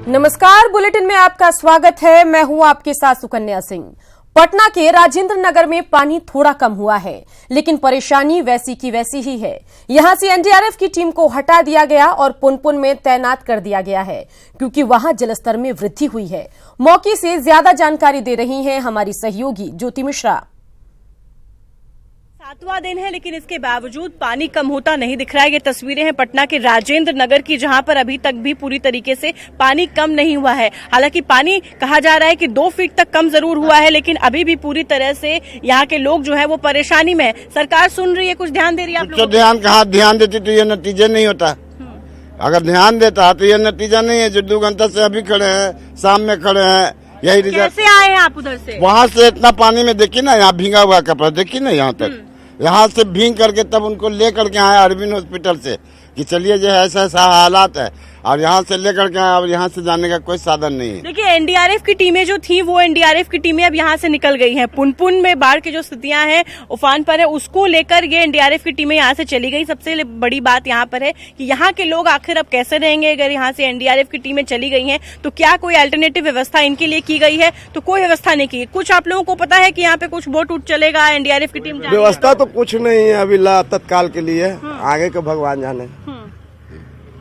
नमस्कार, बुलेटिन में आपका स्वागत है। मैं हूं आपके साथ सुकन्या सिंह। पटना के राजेंद्र नगर में पानी थोड़ा कम हुआ है, लेकिन परेशानी वैसी की वैसी ही है। यहां से एनडीआरएफ की टीम को हटा दिया गया और पुनपुन में तैनात कर दिया गया है, क्योंकि वहां जलस्तर में वृद्धि हुई है। मौके से ज्यादा जानकारी दे रही हैं हमारी सहयोगी ज्योति मिश्रा। 7वां दिन है, लेकिन इसके बावजूद पानी कम होता नहीं दिख रहा है। ये तस्वीरें हैं पटना के राजेंद्र नगर की, जहां पर अभी तक भी पूरी तरीके से पानी कम नहीं हुआ है। हालांकि पानी कहा जा रहा है कि 2 फीट तक कम जरूर हुआ है, लेकिन अभी भी पूरी तरह से यहाँ के लोग जो है वो परेशानी में है। सरकार सुन रही है, कुछ ध्यान दे रही है? आप तो ध्यान कहाँ ध्यान देती तो ये नतीजा नहीं होता। अगर ध्यान देता तो ये नतीजा नहीं है। जो 2 घंटा से अभी खड़े हैं, शाम में खड़े हैं, यही रिजल्ट। कैसे आए हैं आप उधर से? वहाँ से इतना पानी में देखिए ना, यहाँ भींगा हुआ कपड़ा देखिए ना, यहाँ तक, यहाँ से भींग करके तब उनको लेकर के आए अरविंद हॉस्पिटल से कि चलिए जो है ऐसा ऐसा हालात है, और यहाँ से लेकर के आए। अब यहाँ से जाने का कोई साधन नहीं है। देखिए, एनडीआरएफ की टीमें जो थी वो एनडीआरएफ की टीमें अब यहाँ से निकल गई हैं। पुनपुन में बाढ़ की जो स्थितियां हैं उफान पर है, उसको लेकर ये एनडीआरएफ की टीमें यहाँ से चली गई। सबसे बड़ी बात यहाँ पर है कि यहाँ के लोग आखिर अब कैसे रहेंगे। अगर यहाँ से एनडीआरएफ की टीमें चली गई हैं तो क्या कोई अल्टरनेटिव व्यवस्था इनके लिए की गई है? तो कोई व्यवस्था नहीं की। कुछ आप लोगों को पता है कि यहाँ पे कुछ बोट उठ चलेगा, एनडीआरएफ की टीम? व्यवस्था तो कुछ नहीं है अभी तत्काल के लिए, आगे का भगवान जाने।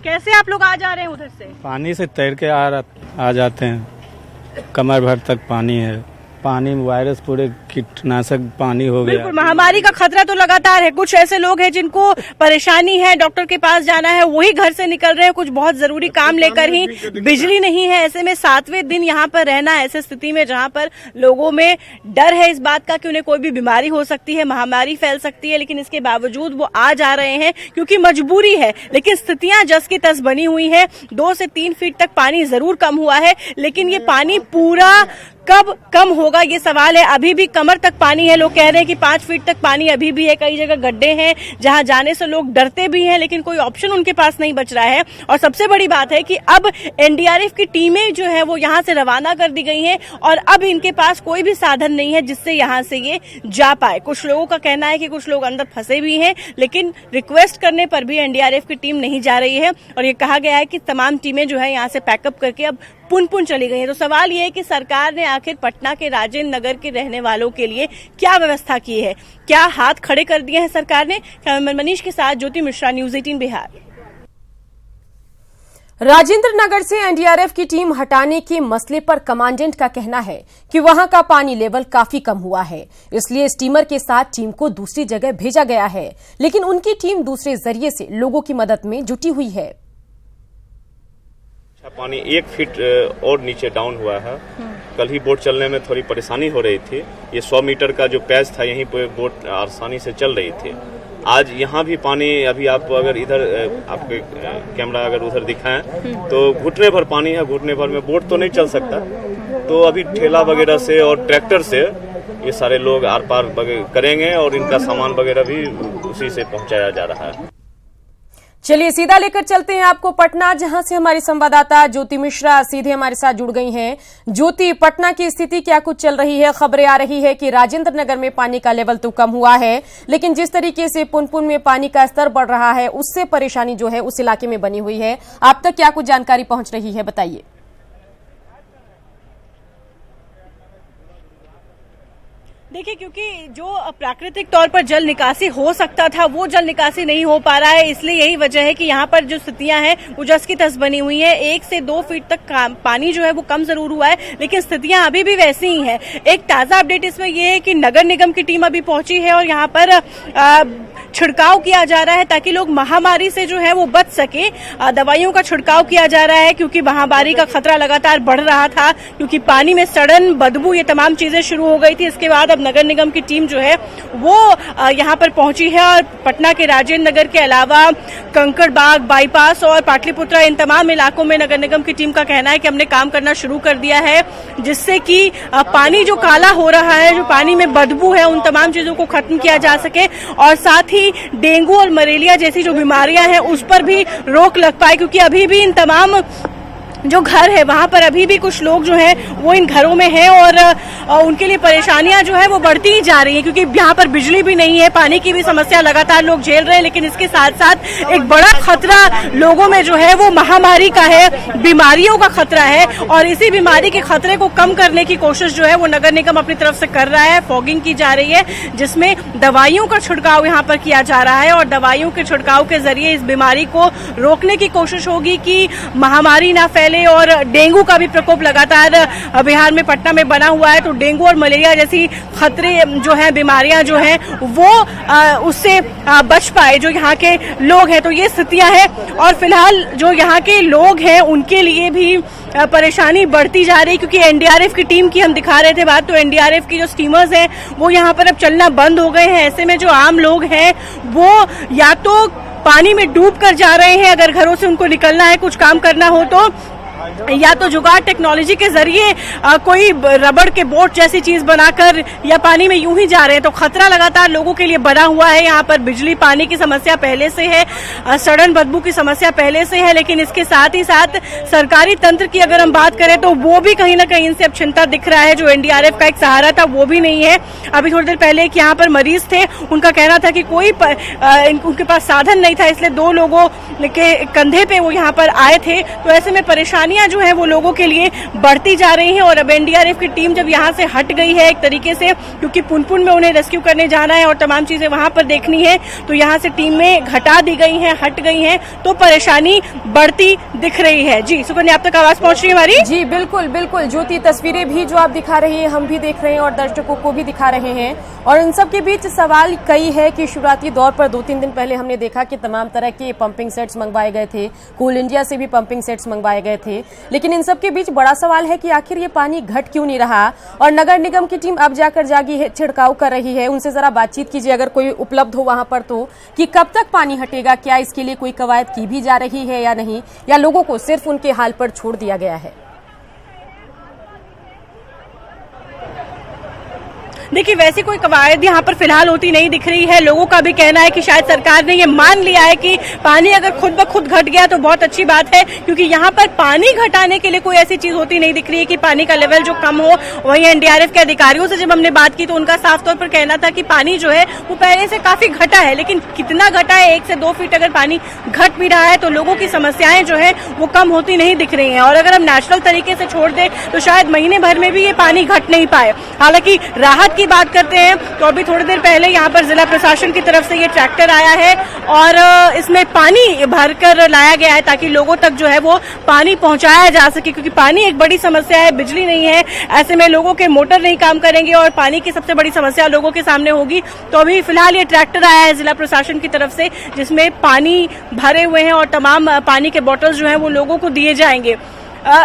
कैसे आप लोग आ जा रहे हैं उधर से? पानी से तैर के आ जाते हैं। कमर भर तक पानी है। पानी में वायरस, पूरे कीटनाशक पानी हो गया। बिल्कुल, महामारी का खतरा तो लगातार है। कुछ ऐसे लोग हैं जिनको परेशानी है, डॉक्टर के पास जाना है, वही घर से निकल रहे हैं कुछ बहुत जरूरी काम लेकर ही। बिजली नहीं है, ऐसे में 7वें दिन यहाँ पर रहना, ऐसे स्थिति में जहाँ पर लोगों में डर है इस बात का कि उन्हें कोई भी बीमारी हो सकती है, महामारी फैल सकती है, लेकिन इसके बावजूद वो आ जा रहे हैं क्योंकि मजबूरी है। लेकिन स्थितियां जस की तस बनी हुई है। 2 से 3 फीट तक पानी जरूर कम हुआ है, लेकिन ये पानी पूरा कब कम होगा ये सवाल है। अभी भी कमर तक पानी है। लोग कह रहे हैं कि 5 फीट तक पानी अभी भी है। कई जगह गड्ढे हैं जहां जाने से लोग डरते भी हैं, लेकिन कोई ऑप्शन उनके पास नहीं बच रहा है। और सबसे बड़ी बात है कि अब एनडीआरएफ की टीमें जो है वो यहां से रवाना कर दी गई हैं और अब इनके पास कोई भी साधन नहीं है जिससे यहां से ये जा पाए। कुछ लोगों का कहना है कि कुछ लोग अंदर फंसे भी हैं, लेकिन रिक्वेस्ट करने पर भी एनडीआरएफ की टीम नहीं जा रही है। और ये कहा गया है कि तमाम टीमें जो है यहाँ से पैकअप करके अब पुनपुन चली गई है। तो सवाल ये है कि सरकार ने आखिर पटना के राजेंद्र नगर के रहने वालों के लिए क्या व्यवस्था की है? क्या हाथ खड़े कर दिए हैं सरकार ने? कैमरामैन मनीष के साथ ज्योति मिश्रा, न्यूज़ 18 बिहार। राजेंद्र नगर से एनडीआरएफ की टीम हटाने के मसले पर कमांडेंट का कहना है कि वहां का पानी लेवल काफी कम हुआ है, इसलिए स्टीमर के साथ टीम को दूसरी जगह भेजा गया है। लेकिन उनकी टीम दूसरे जरिए से लोगों की मदद में जुटी हुई है। पानी 1 फीट और नीचे डाउन हुआ है। कल ही बोट चलने में थोड़ी परेशानी हो रही थी। ये 100 मीटर का जो पैच था, यहीं पे बोट आसानी से चल रही थी। आज यहाँ भी पानी, अभी आप अगर इधर आपके कैमरा अगर उधर दिखाएं तो घुटने भर पानी है। घुटने भर में बोट तो नहीं चल सकता, तो अभी ठेला वगैरह से और ट्रैक्टर से ये सारे लोग आर पार करेंगे और इनका सामान वगैरह भी उसी से पहुंचाया जा रहा है। चलिए सीधा लेकर चलते हैं आपको पटना, जहां से हमारी संवाददाता ज्योति मिश्रा सीधे हमारे साथ जुड़ गई हैं। ज्योति, पटना की स्थिति क्या कुछ चल रही है? खबरें आ रही है कि राजेंद्र नगर में पानी का लेवल तो कम हुआ है, लेकिन जिस तरीके से पुनपुन में पानी का स्तर बढ़ रहा है, उससे परेशानी जो है उस इलाके में बनी हुई है। आप तक क्या कुछ जानकारी पहुंच रही है, बताइए। देखिए, क्योंकि जो प्राकृतिक तौर पर जल निकासी हो सकता था वो जल निकासी नहीं हो पा रहा है, इसलिए यही वजह है कि यहाँ पर जो स्थितियां हैं वो जस की तस बनी हुई है। 1 से 2 फीट तक पानी जो है वो कम जरूर हुआ है, लेकिन स्थितियां अभी भी वैसी ही हैं। एक ताजा अपडेट इसमें यह है कि नगर निगम की टीम अभी पहुंची है और यहाँ पर छिड़काव किया जा रहा है ताकि लोग महामारी से जो है वो बच सके। दवाइयों का छिड़काव किया जा रहा है क्योंकि महामारी का खतरा लगातार बढ़ रहा था, क्योंकि पानी में सड़न, बदबू, ये तमाम चीजें शुरू हो गई थी। इसके बाद अब नगर निगम की टीम जो है वो यहाँ पर पहुंची है और पटना के राजेंद्र नगर के अलावा कंकड़बाग, बाईपास और पाटलिपुत्रा, इन तमाम इलाकों में नगर निगम की टीम का कहना है कि हमने काम करना शुरू कर दिया है, जिससे कि पानी जो काला हो रहा है, जो पानी में बदबू है, उन तमाम चीजों को खत्म किया जा सके और साथ ही डेंगू और मलेरिया जैसी जो बीमारियां हैं उस पर भी रोक लग पाए, क्योंकि अभी भी इन तमाम जो घर है वहां पर अभी भी कुछ लोग जो हैं वो इन घरों में हैं और उनके लिए परेशानियां जो है वो बढ़ती ही जा रही हैं, क्योंकि यहाँ पर बिजली भी नहीं है, पानी की भी समस्या लगातार लोग झेल रहे हैं। लेकिन इसके साथ साथ एक बड़ा खतरा लोगों में जो है वो महामारी का है, बीमारियों का खतरा है। और इसी बीमारी के खतरे को कम करने की कोशिश जो है वो नगर निगम अपनी तरफ से कर रहा है। फॉगिंग की जा रही है, जिसमें दवाइयों का छिड़काव यहाँ पर किया जा रहा है और दवाइयों के छिड़काव के जरिए इस बीमारी को रोकने की कोशिश होगी कि महामारी ना फैले। और डेंगू का भी प्रकोप लगातार बिहार में, पटना में बना हुआ है, तो डेंगू और मलेरिया जैसी खतरे जो है, बीमारियां जो हैं वो उससे बच पाए जो यहाँ के लोग हैं। तो ये स्थितियां हैं और फिलहाल जो यहाँ के लोग हैं उनके लिए भी परेशानी बढ़ती जा रही है, क्योंकि एनडीआरएफ की टीम की हम दिखा रहे थे बात, तो एनडीआरएफ की जो स्टीमर्स हैं वो यहाँ पर अब चलना बंद हो गए हैं। ऐसे में जो आम लोग हैं वो या तो पानी में डूब कर जा रहे हैं, अगर घरों से उनको निकलना है, कुछ काम करना हो तो, या तो जुगाड़ टेक्नोलॉजी के जरिए कोई रबड़ के बोट जैसी चीज बनाकर या पानी में यूं ही जा रहे हैं। तो खतरा लगातार लोगों के लिए बना हुआ है। यहाँ पर बिजली पानी की समस्या पहले से है, सड़न बदबू की समस्या पहले से है, लेकिन इसके साथ ही साथ सरकारी तंत्र की अगर हम बात करें तो वो भी कहीं ना कहीं इनसे अब चिंता दिख रहा है। जो एनडीआरएफ का एक सहारा था वो भी नहीं है। अभी थोड़ी देर पहले एक यहाँ पर मरीज थे, उनका कहना था कि कोई उनके पास साधन नहीं था, इसलिए 2 लोगों के कंधे पे वो यहाँ पर आए थे। तो ऐसे में परेशानियां जो है वो लोगों के लिए बढ़ती जा रही हैं। और अब एनडीआरएफ की टीम जब यहाँ से हट गई है एक तरीके से, क्योंकि पुनपुन में उन्हें रेस्क्यू करने जाना है और तमाम चीजें वहां पर देखनी है, तो यहाँ से टीमें घटा दी गई हैं, हट गई हैं, तो परेशानी बढ़ती दिख रही है। जी सुकन्या, आप तक आवाज पहुंच रही है हमारी? जी बिल्कुल बिल्कुल ज्योति, तस्वीरें भी जो आप दिखा रही हैं हम भी देख रहे हैं और दर्शकों को भी दिखा रहे हैं। और इन सब के बीच सवाल कई है कि शुरुआती दौर पर 2-3 दिन पहले हमने देखा कि तमाम तरह के पंपिंग सेट्स मंगवाए गए थे, कोल इंडिया से भी पंपिंग सेट्स मंगवाए गए थे, लेकिन इन सब के बीच बड़ा सवाल है कि आखिर ये पानी घट क्यों नहीं रहा। और नगर निगम की टीम अब जाकर जागी है, छिड़काव कर रही है। उनसे जरा बातचीत कीजिए अगर कोई उपलब्ध हो वहां पर, तो कि कब तक पानी हटेगा, क्या इसके लिए कोई कवायद की भी जा रही है या नहीं, या लोगों को सिर्फ उनके हाल पर छोड़ दिया गया है। देखिए, वैसी कोई कवायद यहाँ पर फिलहाल होती नहीं दिख रही है। लोगों का भी कहना है कि शायद सरकार ने ये मान लिया है कि पानी अगर खुद ब खुद घट गया तो बहुत अच्छी बात है, क्योंकि यहाँ पर पानी घटाने के लिए कोई ऐसी चीज होती नहीं दिख रही है कि पानी का लेवल जो कम हो। वहीं एनडीआरएफ के अधिकारियों से जब हमने बात की तो उनका साफ तौर पर कहना था कि पानी जो है वो पहले से काफी घटा है, लेकिन कितना घटा है, 1 से 2 फीट अगर पानी घट भी रहा है तो लोगों की समस्याएं जो है वो कम होती नहीं दिख रही है। और अगर हम नेचुरल तरीके से छोड़ दें तो शायद महीने भर में भी ये पानी घट नहीं पाए। हालांकि राहत की बात करते हैं तो अभी थोड़ी देर पहले यहाँ पर जिला प्रशासन की तरफ से ये ट्रैक्टर आया है और इसमें पानी भरकर लाया गया है ताकि लोगों तक जो है वो पानी पहुंचाया जा सके, क्योंकि पानी एक बड़ी समस्या है, बिजली नहीं है, ऐसे में लोगों के मोटर नहीं काम करेंगे और पानी की सबसे बड़ी समस्या लोगों के सामने होगी। तो अभी फिलहाल ये ट्रैक्टर आया है जिला प्रशासन की तरफ से, जिसमें पानी भरे हुए हैं और तमाम पानी के बॉटल्स जो हैं वो लोगों को दिए जाएंगे।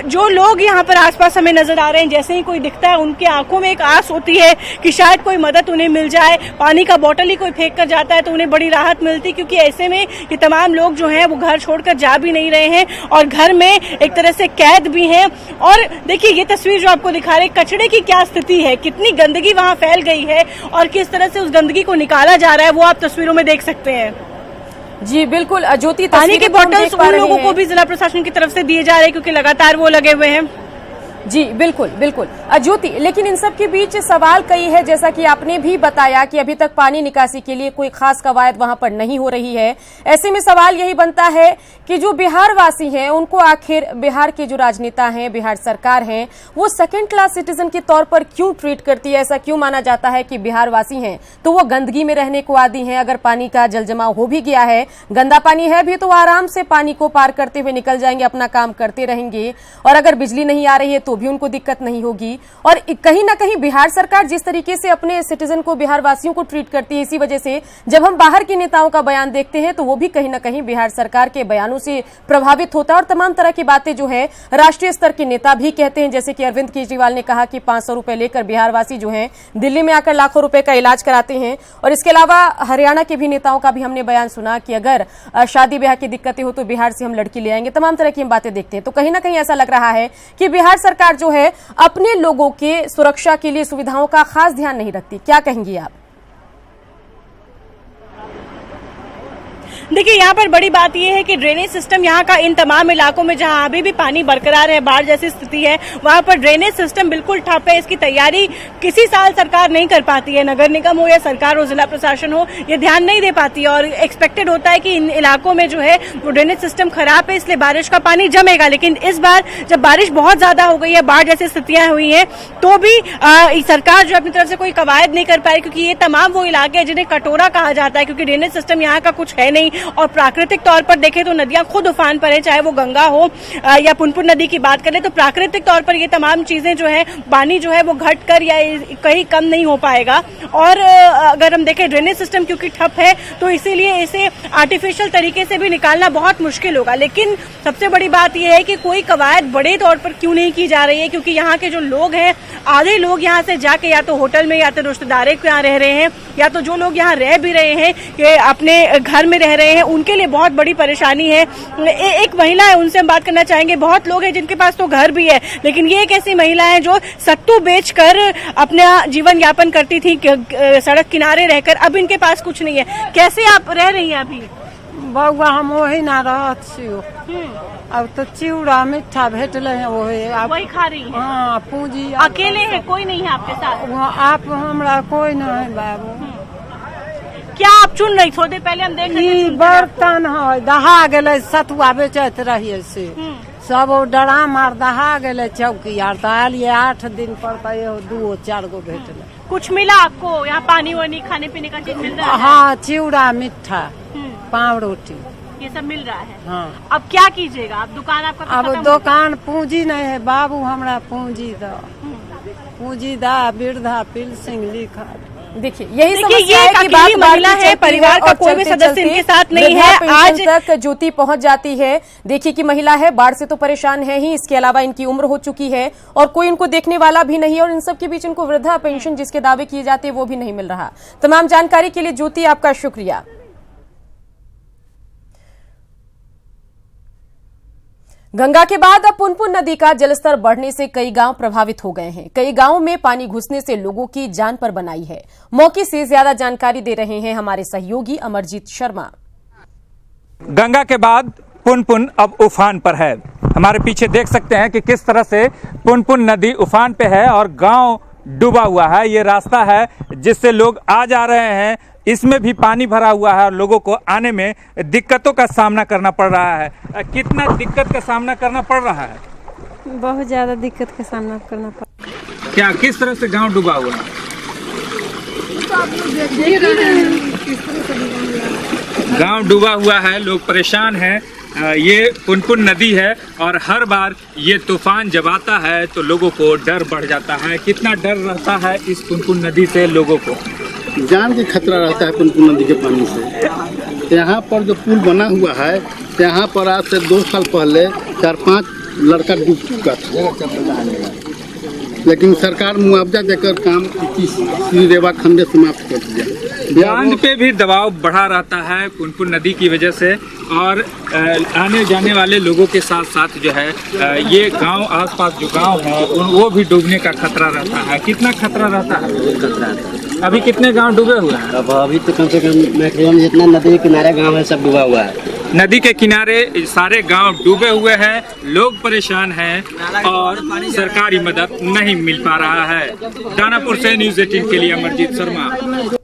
जो लोग यहाँ पर आसपास हमें नजर आ रहे हैं, जैसे ही कोई दिखता है उनकी आंखों में एक आस होती है कि शायद कोई मदद उन्हें मिल जाए। पानी का बोतल ही कोई फेंक कर जाता है तो उन्हें बड़ी राहत मिलती, क्योंकि ऐसे में ये तमाम लोग जो हैं वो घर छोड़कर जा भी नहीं रहे हैं और घर में एक तरह से कैद भी हैं। और देखिए, ये तस्वीर जो आपको दिखा रहे, कचरे की क्या स्थिति है, कितनी गंदगी वहां फैल गई है और किस तरह से उस गंदगी को निकाला जा रहा है, वो आप तस्वीरों में देख सकते हैं। जी बिल्कुल ज्योति, पानी के बॉटल्स उन लोगों को भी जिला प्रशासन की तरफ से दिए जा रहे हैं क्योंकि लगातार वो लगे हुए हैं। जी बिल्कुल बिल्कुल ज्योति, लेकिन इन सब के बीच सवाल कई है, जैसा कि आपने भी बताया कि अभी तक पानी निकासी के लिए कोई खास कवायद वहां पर नहीं हो रही है। ऐसे में सवाल यही बनता है कि जो बिहार वासी हैं उनको आखिर बिहार के जो राजनेता हैं, बिहार सरकार हैं, वो सेकंड क्लास सिटीजन के तौर पर क्यों ट्रीट करती है। ऐसा क्यों माना जाता है कि बिहार वासी हैं तो वो गंदगी में रहने को आदी हैं। अगर पानी का जल जमाव हो भी गया है, गंदा पानी है भी, तो आराम से पानी को पार करते हुए निकल जाएंगे, अपना काम करते रहेंगे। और अगर बिजली नहीं आ रही है तो भी उनको दिक्कत नहीं होगी। और कहीं ना कहीं बिहार सरकार जिस तरीके से अपने सिटीजन को, बिहार वासियों को ट्रीट करती है, इसी वजह से जब हम बाहर के नेताओं का बयान देखते हैं तो वो भी कहीं ना कहीं बिहार सरकार के बयानों से प्रभावित होता है। और तमाम तरह की बातें जो है राष्ट्रीय स्तर के नेता भी कहते हैं, जैसे कि अरविंद केजरीवाल ने कहा कि 500 रुपए लेकर बिहार वासी जो हैं दिल्ली में आकर लाखों रुपए का इलाज कराते हैं। और इसके अलावा हरियाणा के भी नेताओं का भी हमने बयान सुना कि अगर शादी ब्याह की दिक्कतें हो तो बिहार से हम लड़की ले आएंगे। तमाम तरह की हम बातें देखते हैं, तो कहीं ना कहीं ऐसा लग रहा है कि बिहार सरकार जो है अपने लोगों के सुरक्षा के लिए सुविधाओं का खास ध्यान नहीं रखती। क्या कहेंगी आप? देखिए, यहाँ पर बड़ी बात यह है कि ड्रेनेज सिस्टम यहाँ का इन तमाम इलाकों में जहाँ अभी भी पानी बरकरार है, बाढ़ जैसी स्थिति है, वहाँ पर ड्रेनेज सिस्टम बिल्कुल ठप है। इसकी तैयारी किसी साल सरकार नहीं कर पाती है, नगर निगम हो या सरकार हो, जिला प्रशासन हो, ये ध्यान नहीं दे पाती है। और एक्सपेक्टेड होता है कि इन इलाकों में जो है वो ड्रेनेज सिस्टम खराब है, इसलिए बारिश का पानी जमेगा। लेकिन इस बार जब बारिश बहुत ज्यादा हो गई है, बाढ़ जैसी स्थितियां हुई हैं, तो भी सरकार जो अपनी तरफ से कोई कवायद नहीं कर पाई, क्योंकि ये तमाम वो इलाके हैं जिन्हें कटोरा कहा जाता है, क्योंकि ड्रेनेज सिस्टम यहाँ का कुछ है नहीं। और प्राकृतिक तौर पर देखें तो नदियां खुद उफान पर है, चाहे वो गंगा हो या पुनपुन नदी की बात करें, तो प्राकृतिक तौर पर ये तमाम चीजें जो है, पानी जो है वो घट कर या कहीं कम नहीं हो पाएगा। और अगर हम देखें ड्रेनेज सिस्टम क्योंकि ठप है, तो इसीलिए इसे आर्टिफिशियल तरीके से भी निकालना बहुत मुश्किल होगा। लेकिन सबसे बड़ी बात यह है कि कोई कवायद बड़े तौर पर क्यों नहीं की जा रही है, क्योंकि यहाँ के जो लोग हैं, आधे लोग यहाँ से जाके या तो होटल में या तो रिश्तेदारों के यहाँ रह रहे हैं, या तो जो लोग यहाँ रह भी रहे हैं कि अपने घर में रह रहे हैं, उनके लिए बहुत बड़ी परेशानी है। एक महिला है, उनसे हम बात करना चाहेंगे। बहुत लोग हैं जिनके पास तो घर भी है, लेकिन ये एक ऐसी महिला है जो सत्तू बेचकर अपना जीवन यापन करती थी, सड़क किनारे रहकर। अब इनके पास कुछ नहीं है। कैसे आप रह रही हैं अभी? बउआ हम वही ना रहत छियो। अब तो चिवड़ा मीठा भेटले है, वही खा रही हैं? हाँ, पूंजी अकेले है, कोई नहीं है आपके साथ? आप हमरा कोई नहीं बाबू। क्या आप चुन रही? थोड़ी देर पहले हम देख रहे थे बर्तन है दहा गेले, सतुआ बेचत रहिए से सब डराम आर दहा गेले, चौकी आर तो आलिए 8 दिन पर 2-4 गो भेटले। कुछ मिला आपको यहाँ? पानी वानी खाने पीने का चीज मिल रहा है? हाँ, चिवड़ा मीठा, पाव रोटी, ये सब मिल रहा है। हाँ। अब क्या कीजिएगा? अब दुकान आपका तो अब खत्म दुकान पूंजी नहीं है बाबू, हमरा पूंजी दा, पूंजी दा, वृद्धा पेंशन लिखा। देखिए यही समस्या ये है कि बात महिला है, परिवार का कोई भी सदस्य इनके साथ नहीं है। आज तक ज्योति पहुंच जाती है। देखिए कि महिला है, बाढ़ से तो परेशान है ही, इसके अलावा इनकी उम्र हो चुकी है और कोई इनको देखने वाला भी नहीं है, और इन सब के बीच इनको वृद्धा पेंशन जिसके दावे किए जाते हैं वो भी नहीं मिल रहा। तमाम जानकारी के लिए ज्योति आपका शुक्रिया। गंगा के बाद अब पुनपुन नदी का जलस्तर बढ़ने से कई गांव प्रभावित हो गए हैं। कई गांवों में पानी घुसने से लोगों की जान पर बनाई है। मौके से ज्यादा जानकारी दे रहे हैं हमारे सहयोगी अमरजीत शर्मा। गंगा के बाद पुनपुन अब उफान पर है। हमारे पीछे देख सकते हैं कि किस तरह से पुनपुन नदी उफान पे है और गांव डूबा हुआ है। ये रास्ता है जिससे लोग आ जा रहे हैं, इसमें भी पानी भरा हुआ है और लोगों को आने में दिक्कतों का सामना करना पड़ रहा है। कितना दिक्कत का सामना करना पड़ रहा है? बहुत ज्यादा दिक्कत का सामना करना पड़ा। क्या किस तरह से गांव डूबा हुआ है? गांव डूबा हुआ है, लोग परेशान हैं। ये पुनपुन नदी है और हर बार ये तूफान जब आता है तो लोगों को डर बढ़ जाता है। कितना डर रहता है इस पुनपुन नदी से लोगों को? जान के खतरा रहता है पुनपुन नदी के पानी से। यहाँ पर जो पुल बना हुआ है, यहाँ पर आज से 2 साल पहले 4-5 लड़का डूब चुका था, लेकिन सरकार मुआवजा देकर काम श्री रेवा खंडे समाप्त कर दिया। बांध पे भी दबाव बढ़ा रहता है पुनपुन नदी की वजह से, और आने जाने वाले लोगों के साथ साथ जो है ये गांव आसपास जो गांव है वो भी डूबने का खतरा रहता है। कितना खतरा रहता है? बहुत खतरा रहता है। अभी कितने गांव डूबे हुए हैं? अब अभी तो कम से कम मैक्सिमम जितना नदी के किनारे गांव है सब डूबा हुआ है। नदी के किनारे सारे गांव डूबे हुए हैं, लोग परेशान हैं और सरकारी मदद नहीं मिल पा रहा है। दानापुर से न्यूज़ 18 के लिए अमरजीत शर्मा।